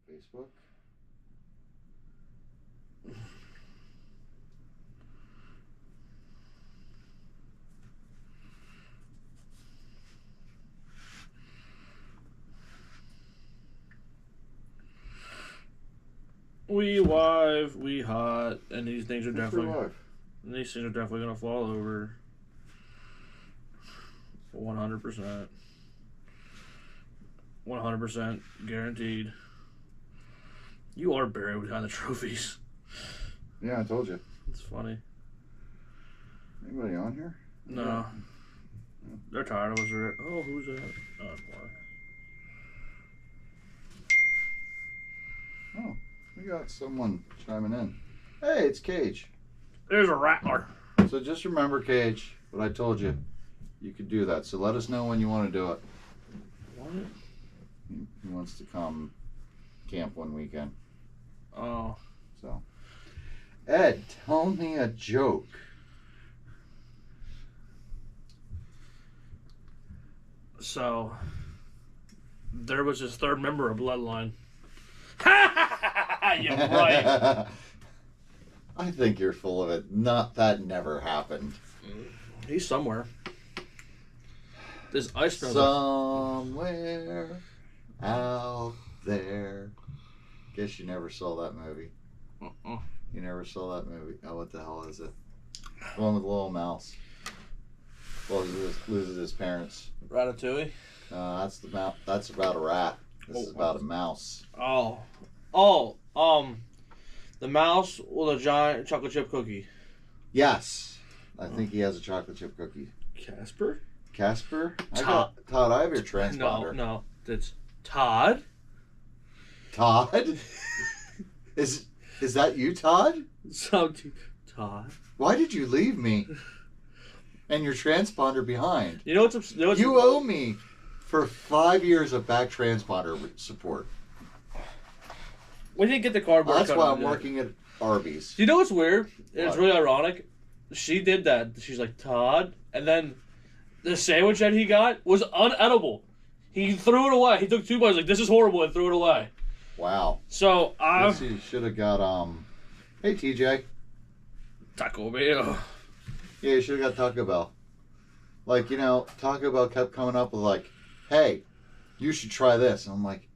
Facebook. We live, we hot, and these things are definitely live. Gonna fall over. 100%. 100% guaranteed. You are buried behind the trophies. Yeah, I told you. It's funny. Anybody on here? No. Yeah. They're tired of us. Oh, who's that? Oh, Mark. Oh, we got someone chiming in. Hey, it's Cage. There's a rattler. So just remember, Cage, what I told you. You could do that. So let us know when you want to do it. What? He wants to come camp one weekend. Oh. So, Ed, tell me a joke. So, there was this third member of Bloodline. You're right. I think you're full of it. That never happened. He's somewhere. This ice snow. Somewhere out there. Guess you never saw that movie. You never saw that movie. Oh, what the hell is it? The one with the little mouse. Loses his parents. Ratatouille? That's about a rat. This is about a mouse. The mouse with a giant chocolate chip cookie. Yes. I think he has a chocolate chip cookie. Casper? Todd, I have your transponder. No, that's Todd. Todd? Is that you, Todd? Todd. Why did you leave me and your transponder behind? You know what's You owe me for 5 years of back transponder support. We didn't get the cardboard. That's why I'm working at Arby's. You know what's weird? It's What? really ironic. She did that. She's like, Todd. And then the sandwich that he got was unedible. He threw it away. He took 2 bites like, this is horrible, and threw it away. Wow. So, Guess you should have got, hey, TJ. Taco Bell. Yeah, you should have got Taco Bell. Like, Taco Bell kept coming up with like, hey, you should try this. And I'm like,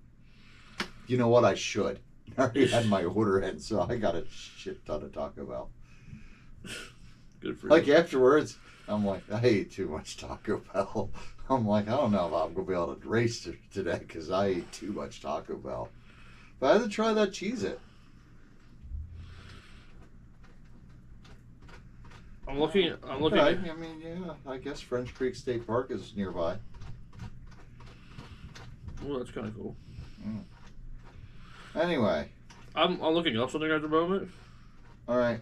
you know what? I should. I already had my order in, so I got a shit ton of Taco Bell. Good for you. Like, afterwards, I'm like, I ate too much Taco Bell. I'm like, I don't know if I'm going to be able to race today because I ate too much Taco Bell. But I had to try that Cheez-It. I'm looking. Okay, I mean, yeah, I guess French Creek State Park is nearby. Well, that's kind of cool. Anyway. I'm looking up something at the moment. All right.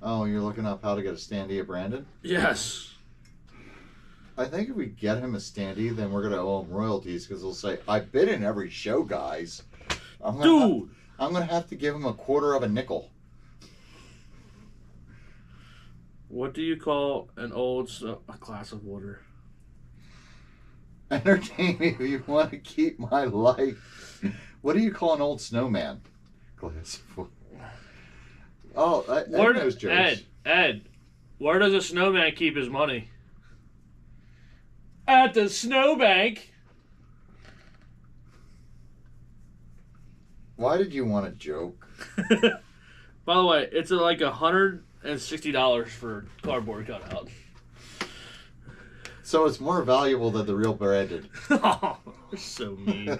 Oh, you're looking up how to get a standee at Brandon? Yes. I think if we get him a standee, then we're going to owe him royalties because he'll say, I've been in every show, guys. I'm going to have to give him a quarter of a nickel. What do you call a glass of water? Entertain me if you want to keep my life. What do you call an old snowman? Glass of water. Oh, Ed knows jokes. Ed, where does a snowman keep his money? At the snowbank. Why did you want a joke? By the way, it's like $160 for a cardboard cutout. So it's more valuable than the real Brandon. Oh, you're so mean.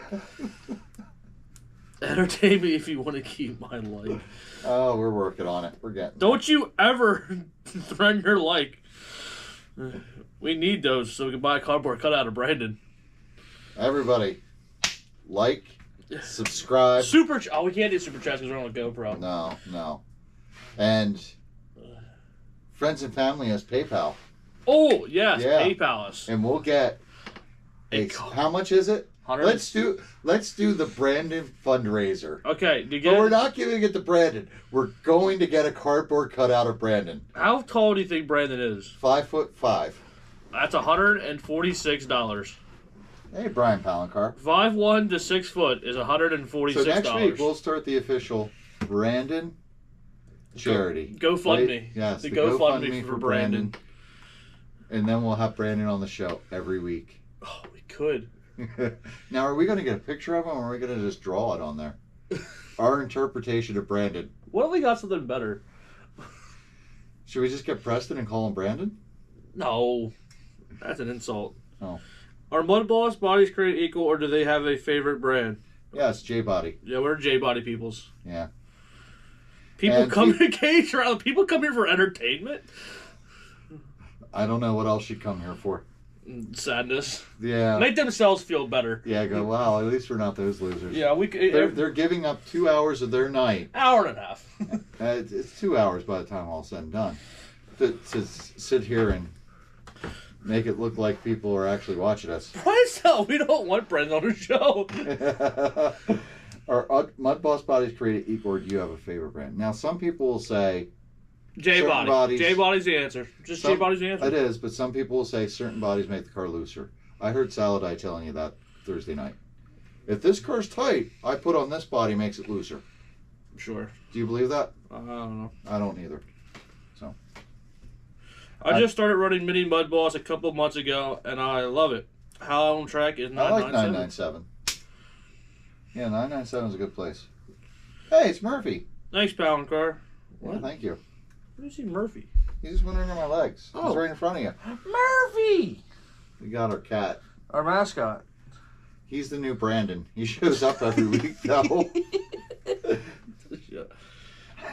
Entertain me if you want to keep my life. Oh, we're working on it. We're getting. Don't you ever threaten your like. We need those so we can buy a cardboard cutout of Brandon. Everybody, like, subscribe. We can't do super chats because we're on a GoPro. No. And friends and family has PayPal. Oh, yes, Yeah. PayPal us. And we'll get how much is it? 100. Let's do the Brandon fundraiser. Okay, But we're not giving it to Brandon. We're going to get a cardboard cutout of Brandon. How tall do you think Brandon is? 5'5". That's $146. Hey, Brian Palancar. 5'1" to 6 foot is $146. So next week we'll start the official Brandon charity. GoFundMe. Right? Yes, the the GoFundMe for Brandon. And then we'll have Brandon on the show every week. Oh, we could. Now, are we going to get a picture of him, or are we going to just draw it on there? Our interpretation of Brandon. What if we got something better? Should we just get Preston and call him Brandon? No. That's an insult. Oh. Are Mud Boss bodies created equal, or do they have a favorite brand? Yes, J-Body. Yeah, we're J-Body peoples. Yeah. People And come to Cage Round. People come here for entertainment. I don't know what else you'd come here for. Sadness. Yeah. Make themselves feel better. Yeah, go, wow, at least we're not those losers. Yeah, we could. They're giving up 2 hours of their night. Hour and a half. It's 2 hours by the time all's said and done. To sit here and make it look like people are actually watching us. Price out. We don't want Brendan on the show. Are Mud Boss bodies created equal, or do you have a favorite brand? Now, some people will say J-Body. bodies- J-Body's the answer. Just Some- J-Body's the answer. it is, but some people will say certain bodies make the car looser. I heard Saladai telling you that Thursday night. If this car's tight, I put on this body makes it looser. Sure. Do you believe that? I don't know. I don't either. I just started running Mini Mud Boss a couple of months ago, and I love it. How on track is I like 997. 997. Yeah, 997 is a good place. Hey, it's Murphy. Thanks, Palancar. Yeah, thank you. Where do you see Murphy? He just went under my legs. He's Oh. right in front of you. Murphy! We got our cat. Our mascot. He's the new Brandon. He shows up every week, though.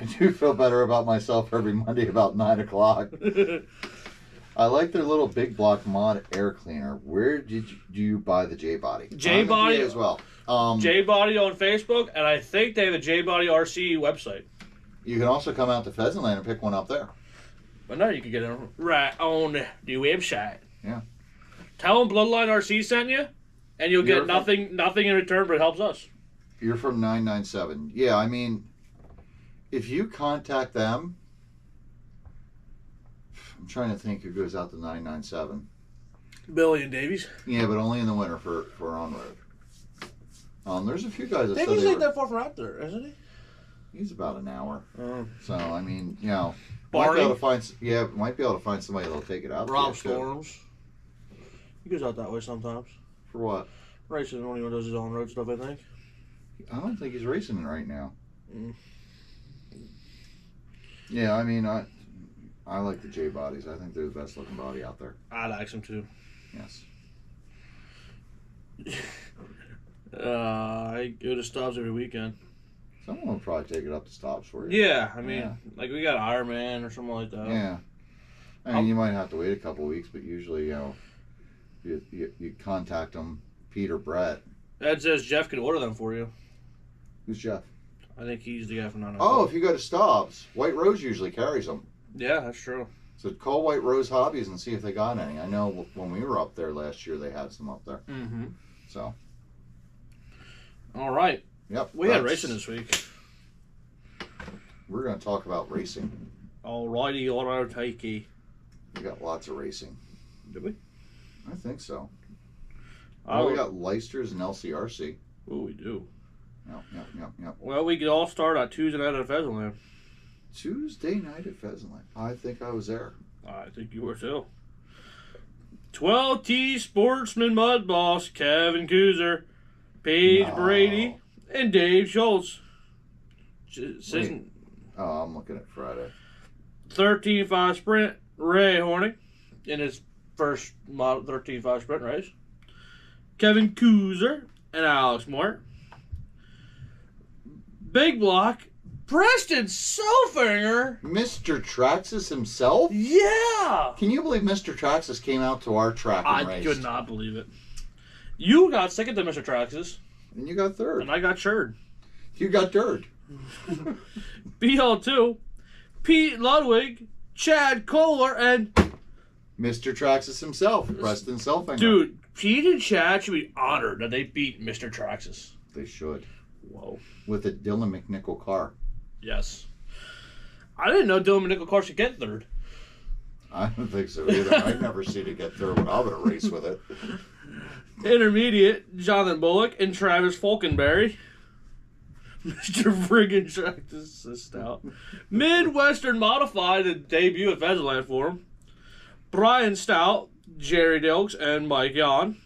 I do feel better about myself every Monday about 9 o'clock. I like their little big block mod air cleaner. Where do you buy the J-Body? J-Body as well. J-Body on Facebook, and I think they have a J-Body RC website. You can also come out to Pheasantland and pick one up there. But now you can get it right on the website. Yeah. Tell them Bloodline RC sent you, and you'll get nothing in return, but it helps us. You're from 997. Yeah, I mean, if you contact them, I'm trying to think who goes out to 997. Billy and Davies. Yeah, but only in the winter for on road. There's a few guys that said Davies they ain't were, that far from out there, isn't he? he's about an hour. Oh. So I mean, you know, Barney? might be able to find somebody that'll take it out. Rob there, too. Storms. He goes out that way sometimes. For what? Racing when he does his on road stuff, I think. I don't think he's racing right now. Mm. Yeah, I mean, I like the J bodies. I think they're the best looking body out there. I like him too. Yes. I go to stops every weekend. Someone will probably take it up to stops for you. Yeah, I mean, Yeah. like we got Iron Man or something like that. Yeah. I mean, you might have to wait a couple weeks, but usually, you know, you contact them, Pete or Brett. Ed says Jeff can order them for you. Who's Jeff? I think he's the guy from 909. Oh, if you go to Stobbs, White Rose usually carries them. Yeah, that's true. So call White Rose Hobbies and see if they got any. I know when we were up there last year, they had some up there. Mm-hmm. So, All right. yep. We had that's- racing this week. We're going to talk about racing. Alrighty, takey. We got lots of racing. Did we? I think so. Oh, Well, we got Leicesters and LCRC. Oh, we do. Yep. Well, we could all start on Tuesday night at Pheasantland. Tuesday night at Pheasantland. I think I was there. I think you were too. 12T Sportsman Mud Boss, Kevin Kuzer, Paige No. Brady, and Dave Schultz. Season Oh, I'm looking at Friday. 13.5 sprint, Ray Horning in his first model 13.5 sprint race. Kevin Kuzer and Alex Moore. Big block, Preston Selfinger. Mr. Traxxas himself? Yeah! Can you believe Mr. Traxxas came out to our track and I raced? could not believe it. You got second to Mr. Traxxas, And you got third. and I got churred. You got dirt. BL2, Pete Ludwig, Chad Kohler, and Mr. Traxxas himself, Preston Selfinger. dude, Pete and Chad should be honored that they beat Mr. Traxxas. They should. Whoa. With a Dylan McNichol car. Yes. I didn't know Dylan McNichol car should get third. I don't think so either. I've never seen it get third when I'm going to race with it. Intermediate, Jonathan Bullock and Travis Falkenberry. Mr. Friggin' Track, this is stout. Midwestern Modified, a debut at Pheasantland for him. Brian Stout, Jerry Dilks, and Mike Yon.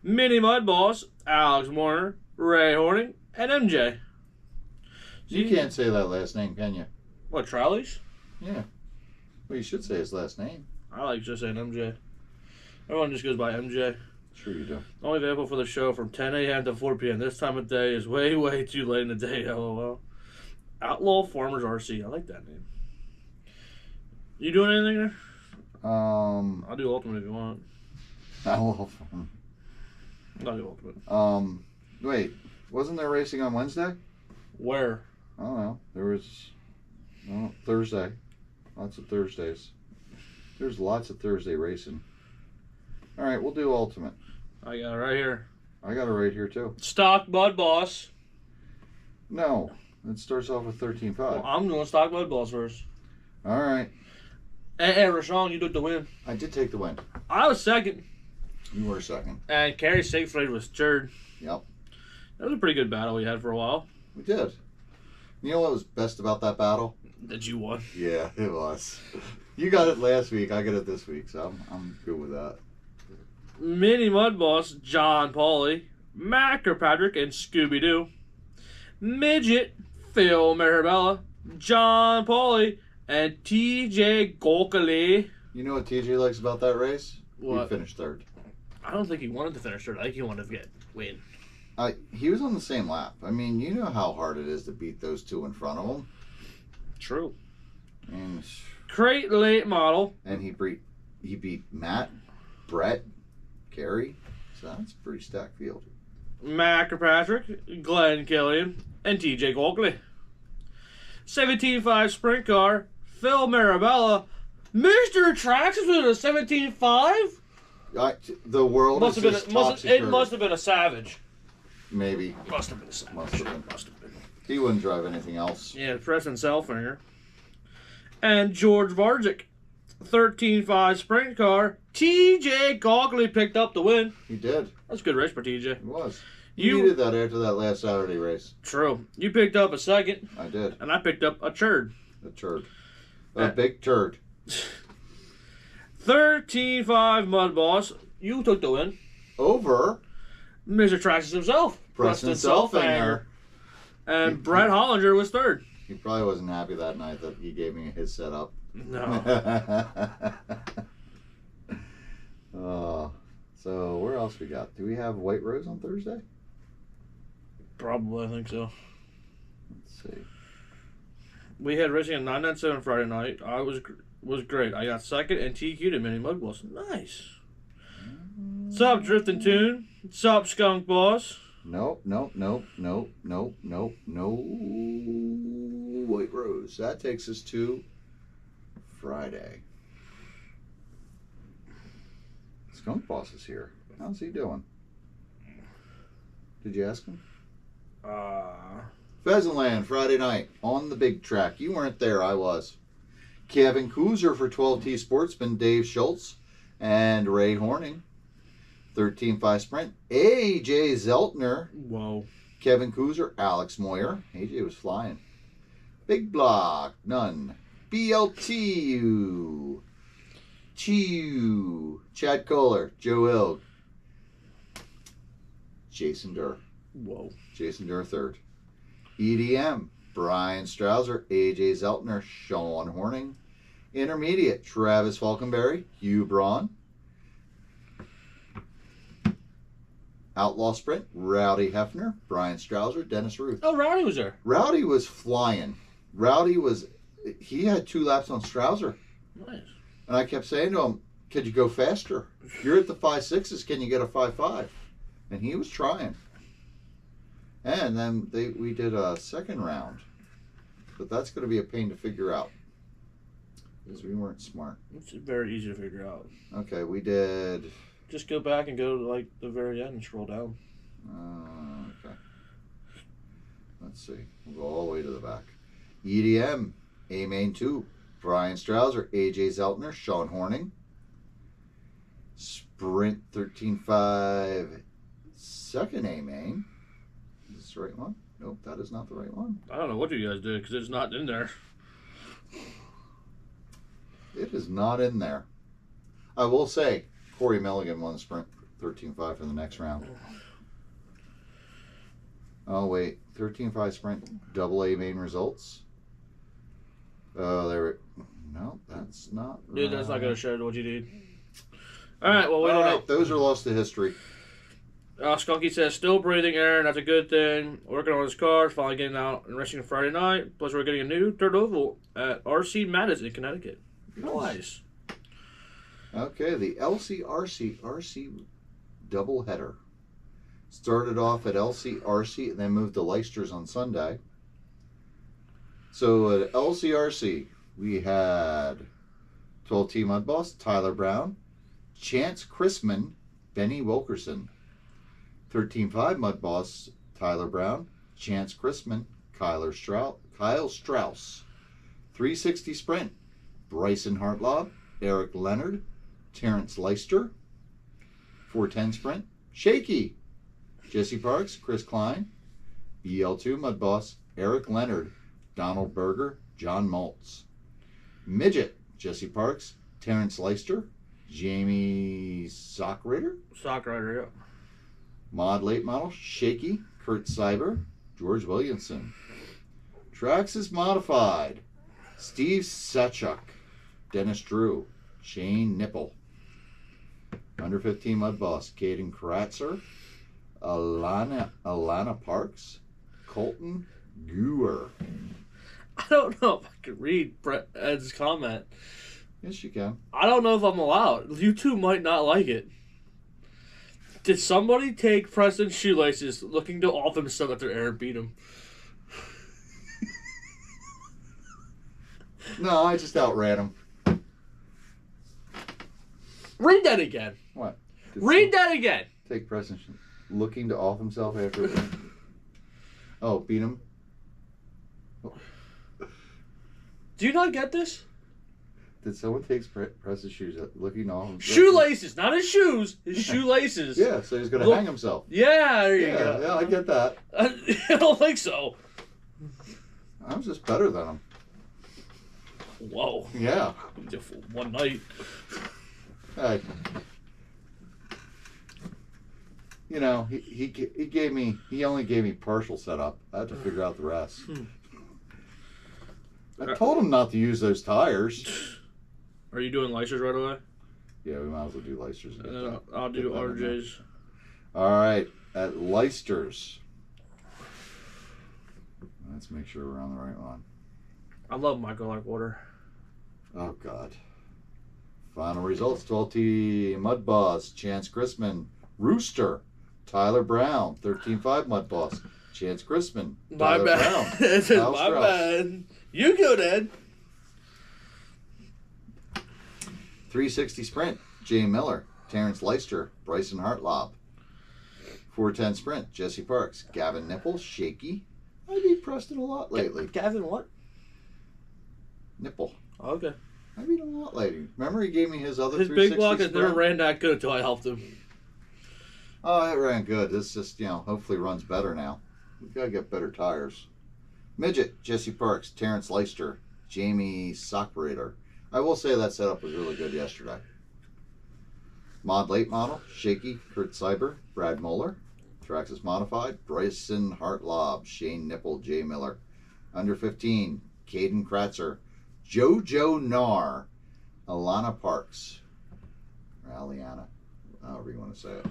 Mini Mud Boss, Alex Warner, Ray Horning, and MJ. You can't say that last name, can you? What, Trowleys? Yeah. Well, you should say his last name. I like just saying MJ. Everyone just goes by MJ. Sure you do. Only available for the show from 10 a.m. to 4 p.m. This time of day is way, way too late in the day, lol. Outlaw Farmers RC. I like that name. You doing anything there? I'll do Ultimate if you want. Outlaw. I'll do Ultimate. Wait. Wasn't there racing on Wednesday? Where? I don't know. There was Thursday. Lots of Thursdays. There's lots of Thursday racing. All right, we'll do Ultimate. I got it right here. I got it right here too. Stock Mud Boss. No, it starts off with 13.5. Well, I'm doing Stock Mud Boss first. All right. And Rashawn, you took the win. I did take the win. I was second. You were second. And Kerry Siegfried was third. Yep. That was a pretty good battle we had for a while. We did. You know what was best about that battle? That you won. Yeah, it was. You got it last week. I got it this week, so I'm good with that. Mini Mud Boss, John Pauly, Mac Kirkpatrick, and Scooby-Doo. Midget, Phil Marabella, John Pauly, and TJ Golkali. You know what TJ likes about that race? What? He finished third. I don't think he wanted to finish third. I think he wanted to win. He was on the same lap. I mean, you know how hard it is to beat those two in front of him. True. And Crate Late Model. And he beat Matt, Brett, Kerry. So that's a pretty stacked field. Mac Kirkpatrick, Glenn Killian, and TJ Golkali. 17.5 Sprint Car, Phil Marabella. Mr. Tracks is with a 17.5? The world Must is have just been. topsy-turvy. It must have been a Savage. Maybe. Must have been a Savage. Must have been. Must have been. He wouldn't drive anything else. Yeah, Preston Selfinger. And George Vargic. 13.5 Sprint Car. TJ Golkali picked up the win. He did. That's a good race for TJ. It was. You You needed that after that last Saturday race. True. You picked up a second, I did. and I picked up a third. A turd. A big turd. 13.5 Mud Boss. You took the win. Over Mr. Traxxas himself. Preston Selfinger. And Brett Hollinger was third. He probably wasn't happy that night that he gave me his setup. No. So where else we got? Do we have White Rose on Thursday? Probably, I think so. Let's see. We had racing at 997 Friday night. I was great. I got second and TQ'd at Mini Mud Boss. Nice. Sup, Drifting Tune? Sup, Skunk Boss? Nope. No White Rose. That takes us to Friday. Skunk Boss is here. How's he doing? Did you ask him? Pheasantland, Friday night, on the big track. You weren't there, I was. Kevin Kuzer for 12T Sportsman, Dave Schultz, and Ray Horning. 13.5 Sprint. AJ Zeltner, Whoa. Kevin Kuzer, Alex Moyer. AJ was flying. Big Block, none. BLT, Chew, Chad Kohler, Joe Hill, Jason Durr. Whoa. Jason Durr third. EDM, Brian Strouser, AJ Zeltner, Sean Horning. Intermediate, Travis Falkenberry, Hugh Braun. Outlaw Sprint, Rowdy Hefner, Brian Strouser, Dennis Ruth. Oh, Rowdy was there. Rowdy was flying. He had 2 laps on Strouser. Nice. And I kept saying to him, could you go faster? You're at the 5.6s, can you get a 5.5? And he was trying. And then we did a second round. But that's going to be a pain to figure out. Because we weren't smart. It's very easy to figure out. Okay, we did... Just go back and go to like the very end and scroll down. Okay. Let's see. We'll go all the way to the back. EDM, A-Main 2, Brian Strouser, AJ Zeltner, Sean Horning. Sprint 13.5 second A main. Is this the right one? Nope, that is not the right one. I don't know what you guys did because it's not in there. It is not in there. I will say, Corey Milligan won the Sprint 13.5 for the next round. Oh, wait. 13.5 Sprint double A main results. Oh, there. No, that's not right. Dude, that's not going to show what you need. All right, well, we don't know. Those are lost to history. Skunky says, still breathing, Aaron. That's a good thing. Working on his car, finally getting out and racing Friday night. Plus, we're getting a new third oval at RC Madison, Connecticut. Nice. Okay, the LCRC doubleheader. Started off at LCRC and then moved to Leicester's on Sunday. So at LCRC, we had 12T Mud Boss, Tyler Brown, Chance Chrisman, Benny Wilkerson. 13.5 Mud Boss, Tyler Brown, Chance Chrisman, Kyle Strauss. 360 Sprint, Bryson Hartlob, Eric Leonard, Terrence Leister. 410 Sprint, Shaky, Jesse Parks, Chris Klein. BL2 Mud Boss, Eric Leonard, Donald Berger, John Maltz. Midget, Jesse Parks, Terrence Leister, Jamie Sockrider. Sockrider, yeah. Mod Late Model, Shaky, Kurt Cyber, George Williamson. Traxxas Modified, Steve Sachuk, Dennis Drew, Shane Nipple. Under 15 Mud Boss, Caden Kratzer, Alana Parks, Colton Gewer. I don't know if I can read Brett Ed's comment. Yes, you can. I don't know if I'm allowed. You two might not like it. Did somebody take Preston's shoelaces looking to off himself after Aaron beat him? No, I just outran him. Read that again. What? Read that again. Take Preston looking to off himself after. Oh, beat him. Do you not get this? Did someone take Preston's shoes looking off himself? Shoelaces, not his shoes. His shoelaces. Yeah, so he's gonna hang himself. Yeah, there you go. Yeah, I get that. I don't think so. I'm just better than him. Whoa. Yeah. One night. Hey. You know, he only gave me partial setup. I had to figure out the rest. I told him not to use those tires. Are you doing Leicesters right away? Yeah, we might as well do Leicesters. I'll do RJ's. All right, at Leicesters. Let's make sure we're on the right one. I love Michael Larkwater. Oh, God. Final results, 12T Mud Boss, Chance Chrisman, Rooster, Tyler Brown, 13.5 Mud Boss, Chance Chrisman, My Tyler bad. Brown, My bad. You go, Ed. 360 Sprint, Jay Miller, Terrence Leister, Bryson Hartlob. 410 Sprint, Jesse Parks, Gavin Nipple, Shaky. I beat Preston a lot lately. Gavin what? Nipple. Oh, okay. I beat him a lot lately. Remember he gave me his other His 360 big block has never Sprint? ran that good until I helped him. Oh, it ran good. This just, hopefully runs better now. We've got to get better tires. Midget, Jesse Parks, Terrence Leister, Jamie Sockbrader. I will say that setup was really good yesterday. Mod Late Model, Shaky, Kurt Cyber, Brad Moeller. Traxxas Modified, Bryson Hartlob, Shane Nipple, Jay Miller. Under 15, Caden Kratzer, Jojo Nar, Alana Parks, or Aliana, however you want to say it.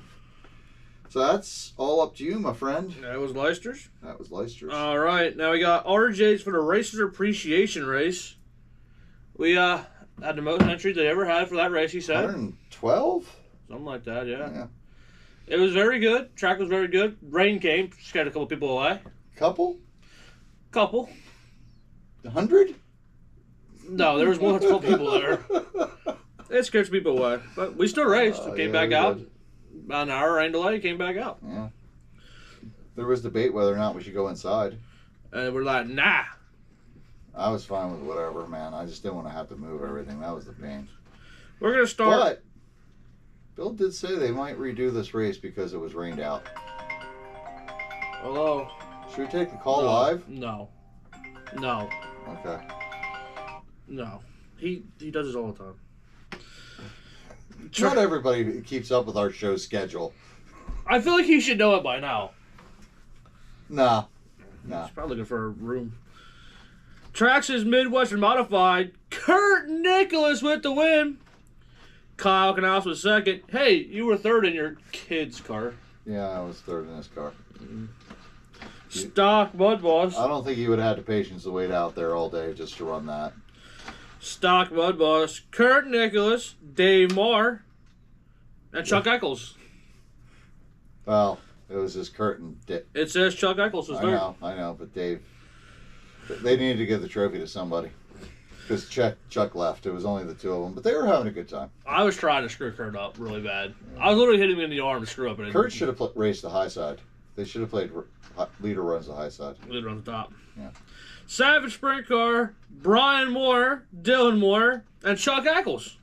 So that's all up to you, my friend. That was Leicester's. That was Leicester's. All right, now we got RJ's for the Racers Appreciation Race. We had the most entries they ever had for that race, he said. 112? Something like that, Yeah. It was very good. Track was very good. Rain came, scared a couple people away. Couple? 100? No, there was more than 12 people there. It scared some people away. But we still raced. Came back out. Good. About an hour rain delay, came back out. Yeah. There was debate whether or not we should go inside. And we're like, nah. I was fine with whatever, man. I just didn't want to have to move everything. That was the pain. We're going to start. But Bill did say they might redo this race because it was rained out. Hello? Should we take the call No. live? No. Okay. No. He does this all the time. Not everybody keeps up with our show schedule. I feel like he should know it by now. Nah. He's probably looking for a room. Traxxas Midwestern Modified. Kurt Nicholas with the win. Kyle Knaus was second. Hey, you were third in your kid's car. Yeah, I was third in this car. Stock Mud Boss. I don't think he would have had the patience to wait out there all day just to run that. Stock Mud Boss. Kurt Nicholas. Dave Marr. And Chuck Eccles. Well, it was just Kurt and Dick. It says Chuck Eccles was third. I know, but Dave, they needed to give the trophy to somebody. Because Chuck left. It was only the two of them, but they were having a good time. I was trying to screw Kurt up really bad. I was literally hitting him in the arm to screw up. Kurt should have raced the high side. They should have played leader runs the high side. Leader on the top. Yeah. Savage Sprint Car, Brian Moore, Dylan Moore, and Chuck Eccles.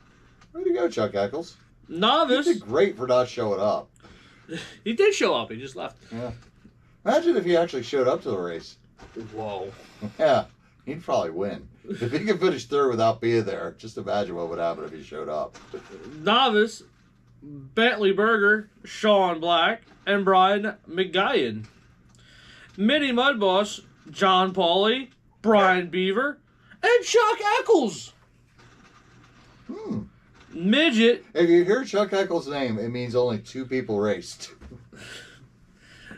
Way to go, Chuck Eccles. Novice. You did great for not showing up. He did show up. He just left. Yeah. Imagine if he actually showed up to the race. Whoa. Yeah. He'd probably win. If he could finish third without being there, just imagine what would happen if he showed up. Novice, Bentley Berger, Sean Black, and Brian McGuyan. Mini Mud Boss, John Pauly, Brian Beaver, and Chuck Eccles. Midget. If you hear Chuck Eccles' name, it means only two people raced.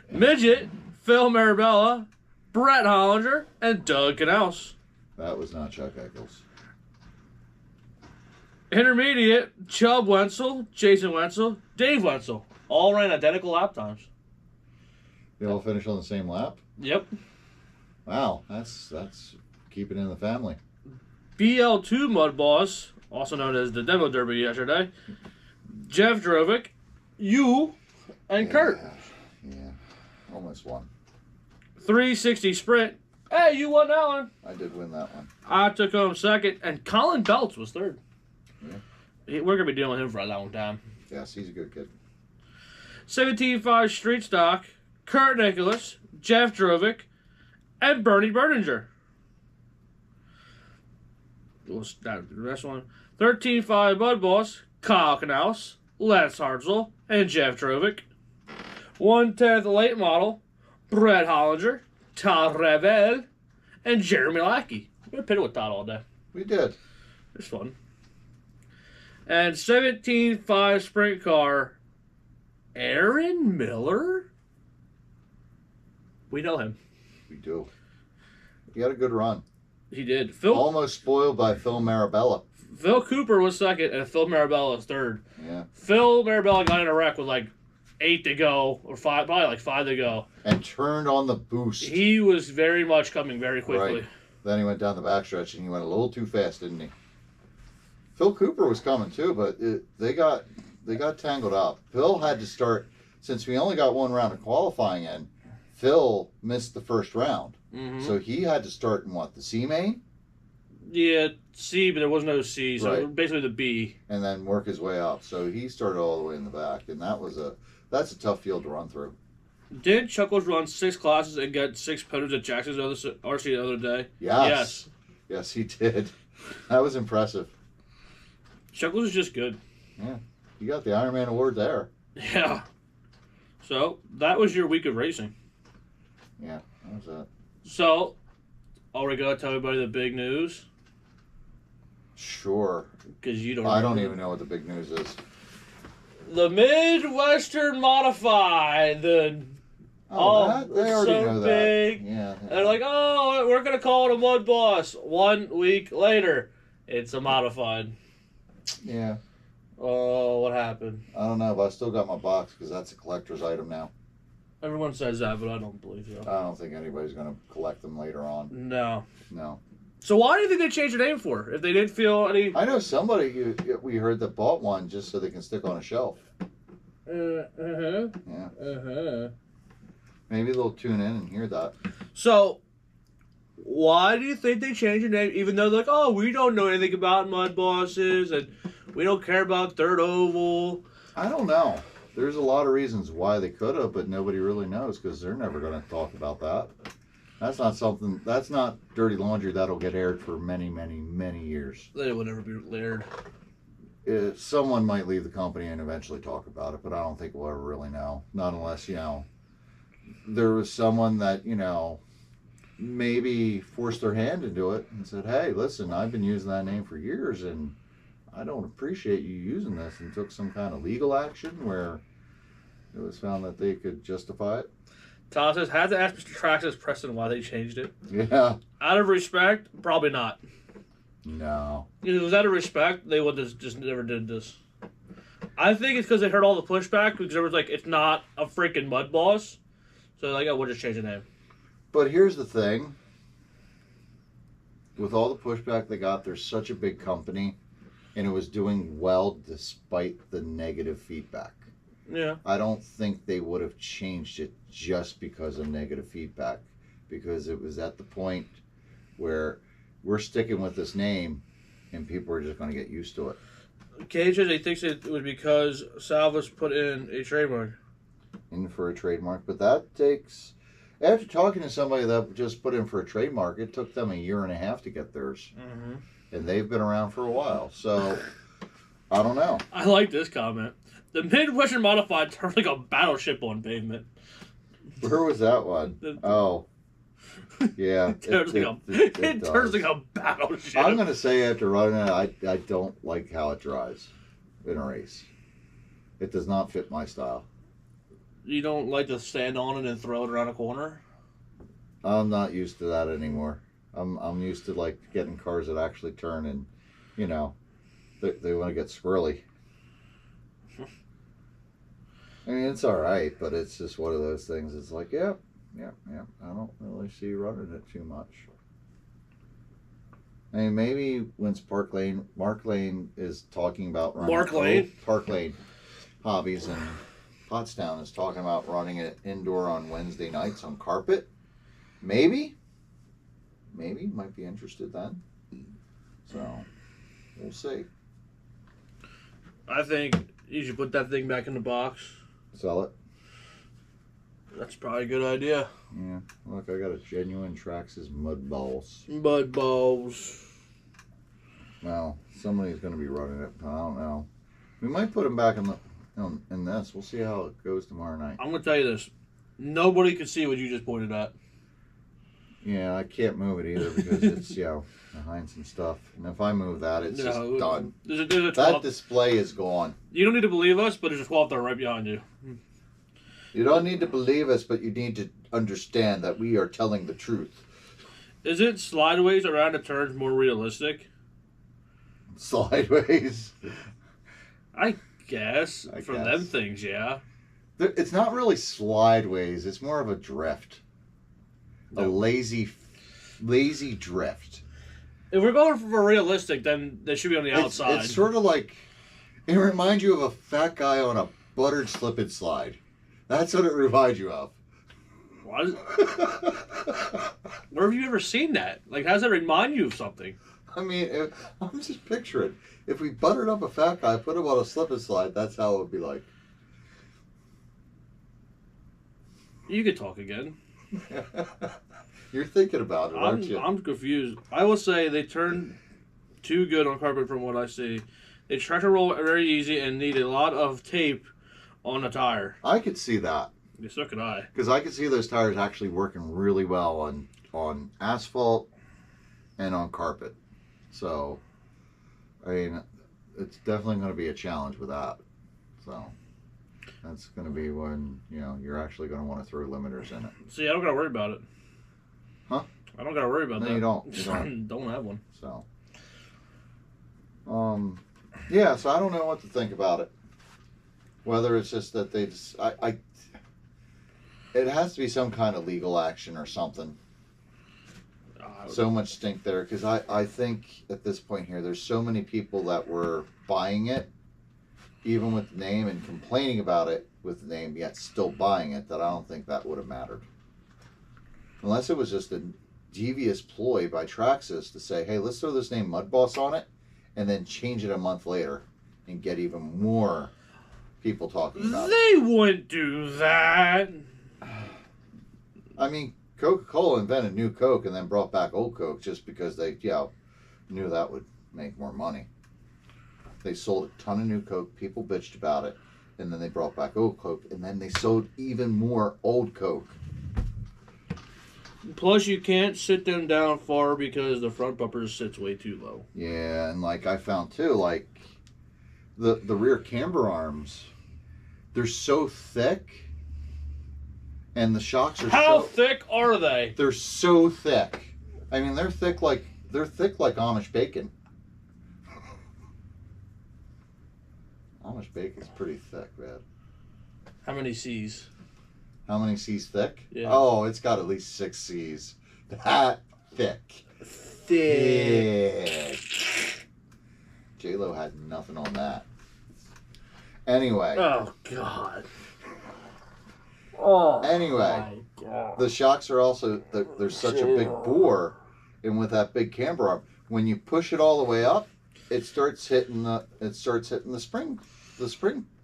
Midget, Phil Marabella, Brett Hollinger, and Doug Knaus. That was not Chuck Eccles. Intermediate, Chubb Wenzel, Jason Wenzel, Dave Wenzel. All ran identical lap times. They all finished on the same lap? Yep. Wow, that's keeping in the family. BL2 Mud Boss, also known as the Demo Derby yesterday. Jeff Drovic, you, and Kurt. Yeah, almost won. 360 Sprint. Hey, you won that one. I did win that one. I took home second, and Colin Belts was third. Yeah. We're going to be dealing with him for a long time. Yes, he's a good kid. 17.5 Street Stock, Kurt Nicholas, Jeff Drovic, and Bernie Berninger. That's the rest one. 13.5 Mud Boss, Kyle Knaus, Les Hartzell, and Jeff Drovic. 1/10 Late Model, Brett Hollinger, Todd Ravel, and Jeremy Lackey. We pitted with Todd all day. We did. It's fun. And 17.5 Sprint Car, Aaron Miller? We know him. We do. He had a good run. He did. Almost spoiled by Phil Marabella. Phil Cooper was second, and Phil Marabella was third. Yeah. Phil Marabella got in a wreck with like 8 to go, or 5, probably like 5 to go. And turned on the boost. He was very much coming very quickly. Right. Then he went down the backstretch and he went a little too fast, didn't he? Phil Cooper was coming too, but they got tangled up. Phil had to start, since we only got one round of qualifying in, Phil missed the first round. Mm-hmm. So he had to start in what, the C main? Yeah, C, but there was no C, so Right. basically the B. And then work his way up. So he started all the way in the back, and that's a tough field to run through. Did Chuckles run 6 classes and get 6 podiums at Jackson's RC the other day? Yes. Yes, he did. That was impressive. Chuckles is just good. Yeah. You got the Ironman award there. Yeah. So, that was your week of racing. Yeah, that was it. So, are we going to tell everybody the big news? Sure. Because you don't I don't remember. even know what the big news is. The Midwestern Modified. They already so know big. that. Yeah. They're like, oh, we're going to call it a Mud Boss. 1 week later, it's a Modified. Yeah. Oh, what happened? I don't know, but I still got my box because that's a collector's item now. Everyone says that, but I don't believe you. I don't think anybody's going to collect them later on. No. No. So why do you think they changed their name for? If they didn't feel any... I know somebody we heard that bought one just so they can stick on a shelf. Uh-huh. Yeah. Uh-huh. Maybe they'll tune in and hear that. So, why do you think they changed the name, even though they're like, oh, we don't know anything about Mud Bosses, and we don't care about Dirt Oval? I don't know. There's a lot of reasons why they could have, but nobody really knows because they're never going to talk about that. That's not something. That's not dirty laundry that'll get aired for many, many, many years. They would never be aired. Someone might leave the company and eventually talk about it, but I don't think we'll ever really know. Not unless, there was someone that, maybe forced their hand into it and said, hey, listen, I've been using that name for years and I don't appreciate you using this, and took some kind of legal action where it was found that they could justify it. Todd says, had to ask Mr. Traxxas Preston why they changed it. Yeah. Out of respect, probably not. No. If it was out of respect, they would have just never did this. I think it's because they heard all the pushback, because there was like, it's not a freaking Mud Boss. So they're like, oh, we'll just change the name. But here's the thing. With all the pushback they got, they're such a big company, and it was doing well despite the negative feedback. Yeah. I don't think they would have changed it just because of negative feedback, because it was at the point where we're sticking with this name and people are just going to get used to it. Cage says he thinks it was because Salvas put in a trademark. In for a trademark, but that takes, after talking to somebody that just put in for a trademark, it took them 1.5 years to get theirs. Mm-hmm. And they've been around for a while, so I don't know. I like this comment. The Midwestern Modified turns like a battleship on pavement. Where was that one? Oh, yeah. It turns like a battleship. I'm going to say after running it, I don't like how it drives in a race. It does not fit my style. You don't like to stand on it and throw it around a corner? I'm not used to that anymore. I'm used to like getting cars that actually turn and, they want to get squirrely. I mean, it's all right, but it's just one of those things. It's like, yeah. I don't really see you running it too much. I mean, maybe when Mark Lane is talking about running Park Lane Hobbies, and Pottstown is talking about running it indoor on Wednesday nights on carpet. Maybe might be interested then. So we'll see. I think you should put that thing back in the box. Sell it. That's probably a good idea. Yeah. Look, I got a genuine Traxxas Mud Balls. Mud Balls. Well, somebody's going to be running it. I don't know. We might put them back in this. We'll see how it goes tomorrow night. I'm going to tell you this. Nobody can see what you just pointed at. Yeah, I can't move it either because it's, behind some stuff. And if I move that, it's just done. There's a 12. That display is gone. You don't need to believe us, but there's a 12 there right behind you. You don't need to believe us, but you need to understand that we are telling the truth. Is it slideways around the turns more realistic? Sideways? I guess. For guess. them things, yeah. It's not really slideways. It's more of a drift. No. A lazy drift. If we're going for realistic, then they should be on the outside. It's sort of like, it reminds you of a fat guy on a buttered slip and slide. That's what it reminds you of. What? Where have you ever seen that? Like, how does that remind you of something? I mean, I'm just picturing. If we buttered up a fat guy, put him on a slip and slide, that's how it would be like. You could talk again. You're thinking about it, aren't you? I'm confused. I will say they turn too good on carpet from what I see. They try to roll very easy and need a lot of tape on the tire. I could see that. Yeah, so could I. Because I could see those tires actually working really well on asphalt and on carpet. So, I mean, it's definitely going to be a challenge with that. So, that's going to be when, you're actually going to want to throw limiters in it. See, I don't got to worry about it. Huh? I don't got to worry about that. No, you don't. You don't. Don't have one. So, yeah, so I don't know what to think about it. Whether it's just that they just, it has to be some kind of legal action or something. So much stink there, because I think at this point here, there's so many people that were buying it, even with the name, and complaining about it with the name, yet still buying it, that I don't think that would have mattered. Unless it was just a devious ploy by Traxxas to say, hey, let's throw this name Mud Boss on it, and then change it a month later and get even more people talking about it. They wouldn't do that. I mean, Coca-Cola invented new Coke and then brought back old Coke just because they, knew that would make more money. They sold a ton of new Coke. People bitched about it. And then they brought back old Coke. And then they sold even more old Coke. Plus, you can't sit them down far because the front bumper sits way too low. Yeah, and like I found too, like the rear camber arms, they're so thick. And the shocks are How thick are they? They're so thick. I mean, they're thick like Amish bacon. Amish bacon's pretty thick, man. How many C's? How many C's thick? Yeah. Oh, it's got at least 6 C's. That thick. Thick. J-Lo had nothing on that. Anyway. Oh, God. Oh, Anyway. my God. The shocks are also, there's such a big bore, and with that big camber arm, when you push it all the way up, it starts hitting the spring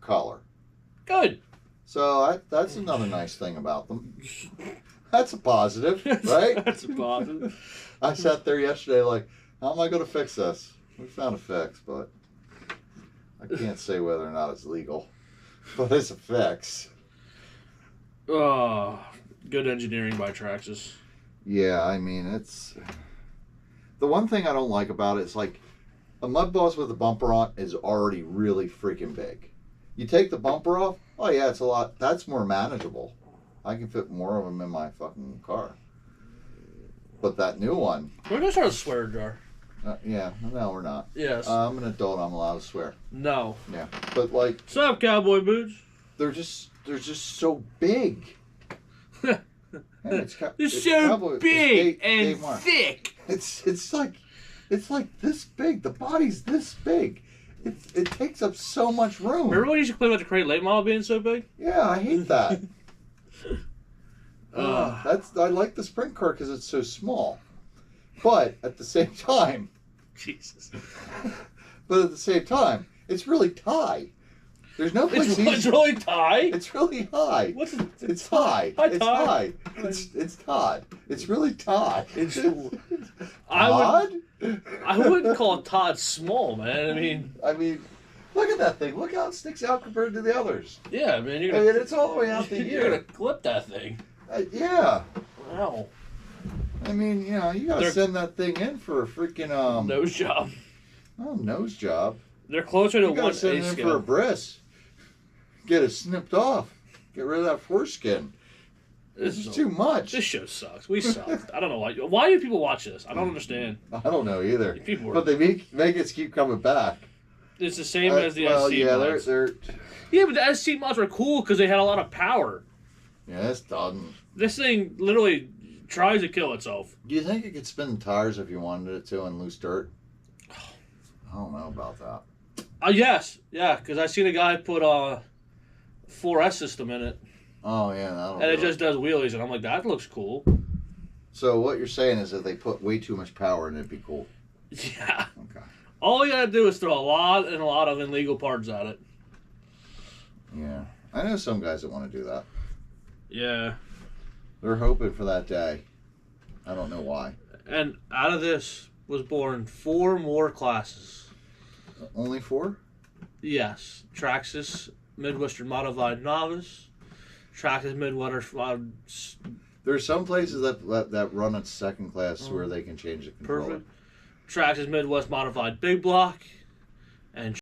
collar. Good. So that's another nice thing about them. That's a positive, right? That's a positive. I sat there yesterday like, how am I going to fix this? We found a fix, but I can't say whether or not it's legal. But it's a fix. Oh, good engineering by Traxxas. Yeah, I mean, it's... The one thing I don't like about it is like, a Mud Boss with a bumper on is already really freaking big. You take the bumper off, oh yeah, it's a lot. That's more manageable. I can fit more of them in my fucking car. But that new one... We're going to start a swear jar. Yeah, no, we're not. Yes. I'm an adult. I'm allowed to swear. No. Yeah, but like What's up, cowboy boots? they're just so big. Yeah, They're so big and Dave Marr. thick. It's like this big. The body's this big. It takes up so much room. Remember when you used to complain about the Crate late model being so big? Yeah, I hate that. Ugh. I like the sprint car because it's so small, but at the same time, Jesus. it's really high. There's no place. It's really Ty? It's really high. What's it? It's high. Hi, It's Todd. high. It's Todd. It's really Todd. I Todd? wouldn't call Todd small, man. I mean, look at that thing. Look how it sticks out compared to the others. Yeah, man. You're I gonna, mean, it's all the way out the you're gonna ear. clip that thing. Yeah. Wow. I mean, you gotta They're- send that thing in for a freaking Nose job. nose job. They're closer to You gotta one send A it in for a scale. bris. Get it snipped off. Get rid of that foreskin. This is too much. This show sucks. We sucked. I don't know why. Why do people watch this? I don't understand. I don't know either. People But they make us keep coming back. It's the same as the SC yeah, mods. they're Yeah, but the SC mods were cool because they had a lot of power. yeah, it's done. This thing literally tries to kill itself. Do you think it could spin the tires if you wanted it to in loose dirt? I don't know about that. Yes. Yeah, because I seen a guy put a 4S system in it. Oh yeah, that'll. And it do just does wheelies, and I'm like, that looks cool. So what you're saying is that they put way too much power in it, it'd be cool. Yeah. Okay. All you gotta do is throw a lot of illegal parts at it. Yeah, I know some guys that want to do that. Yeah. They're hoping for that day. I don't know why. And out of this was born 4 more classes. Only 4? Yes. Traxxas Midwestern Modified Novice. Traxxas Midwestern There's some places that run a second class where they can change the controller. Perfect. Traxxas Midwest Modified Big Block. And